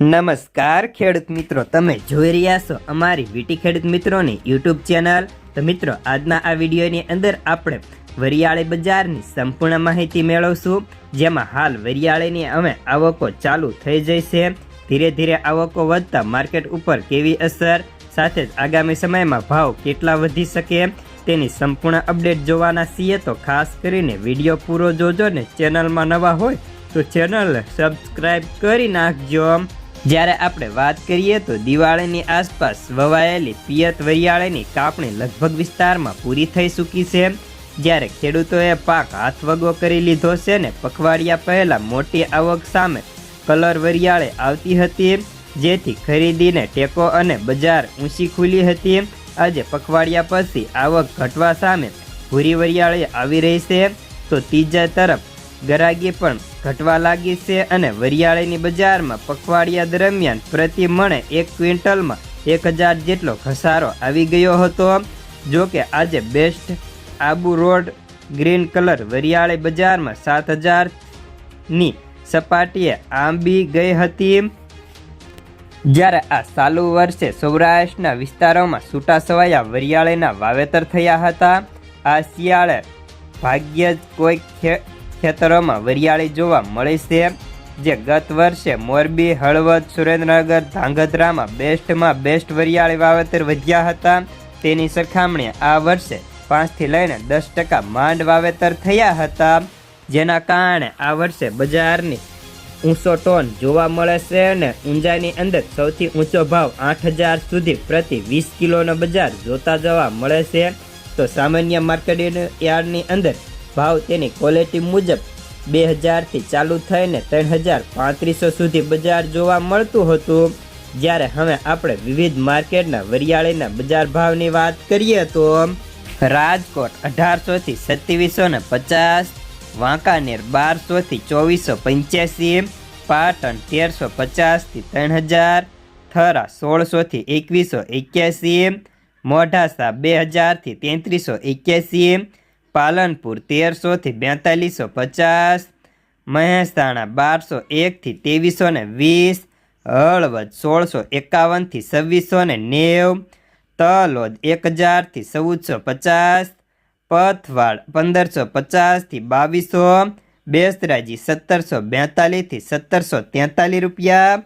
નમસ્કાર ખેડૂત મિત્રો, તમે જોઈ રહ્યા છો અમારી વીટી ખેડૂત મિત્રોની યુટ્યુબ ચેનલ. તો મિત્રો, આજના આ વિડીયોની અંદર આપણે વરિયાળી બજારની સંપૂર્ણ માહિતી મેળવશું, જેમાં હાલ વરિયાળીની અમે આવકો ચાલુ થઈ જશે. ધીરે ધીરે આવકો વધતા માર્કેટ ઉપર કેવી અસર, સાથે જ આગામી સમયમાં ભાવ કેટલા વધી શકે તેની સંપૂર્ણ અપડેટ જોવાના છીએ. તો ખાસ કરીને વિડીયો પૂરો જોજો ને ચેનલમાં નવા હોય તો ચેનલને સબસ્ક્રાઈબ કરી નાખજો. જ્યારે આપણે વાત કરીએ તો દિવાળીની આસપાસ વવાયેલી પિયત વરિયાળીની કાપણી લગભગ વિસ્તારમાં પૂરી થઈ ચૂકી છે. જ્યારે ખેડૂતોએ પાક હાથવગો કરી લીધો છે ને પખવાડિયા પહેલાં મોટી આવક સામે કલર વરિયાળી આવતી હતી, જેથી ખરીદીને ટેકો અને બજાર ઊંચી ખુલી હતી. આજે પખવાડિયા પછી આવક ઘટવા સામે ભૂરી વરિયાળી આવી રહી છે, તો ત્રીજા તરફ ગરાગી પણ ઘટવા લાગી છે અને વરિયાળીની બજારમાં પખવાડિયા દરમિયાન પ્રતિ મણે 1 ક્વિન્ટલમાં 1000 જેટલો ઘસારો આવી ગયો હતો. જો કે આજે best Abu road green colour વરિયાળી બજારમાં 7000ની સપાટીએ આંબી ગઈ હતી. જ્યારે આ ચાલુ વર્ષે સૌરાષ્ટ્રના વિસ્તારોમાં છૂટાછવાયા વરિયાળીના વાવેતર થયા હતા. આ શિયાળે ભાગ્યે જ કોઈ ખેતરોમાં વરિયાળી જોવા મળી છે, જે ગત વર્ષે મોરબી, હળવદ, સુરેન્દ્રનગર, ધાંગધ્રામાં બેસ્ટ વરિયાળી વાવેતર વધ્યા હતા. તેની સરખામણીએ આ વર્ષે 5 થી લઈને 10% માંડ વાવેતર થયા હતા, જેના કારણે આ વર્ષે બજારની ઊંચો ટોન જોવા મળે છે અને ઊંચાઈની અંદર સૌથી ઊંચો ભાવ 8000 સુધી પ્રતિ 20 કિલોનો બજાર જોતા જોવા મળે છે. તો સામાન્ય માર્કેટિંગ યાર્ડની અંદર ભાવ તેની ક્વોલિટી મુજબ 2000થી ચાલુ થઈને 3500 સુધી બજાર જોવા મળતું હતું. જ્યારે હવે આપણે વિવિધ માર્કેટના વરિયાળીના બજાર ભાવની વાત કરીએ તો રાજકોટ 1800થી 2750, વાંકાનેર 1200થી 2485, પાટણ 1350થી 3000, થરા 1600થી 2181, મોઢાસા 2000થી 3381, પાલનપુર 1300થી 4250, મહેસાણા 1201થી 2320, હળવદ 1651થી 2690, તલોદ 1000થી 1450, પથવાડ 1550થી 2200, બેસરાજી 1742થી 1743 રૂપિયા,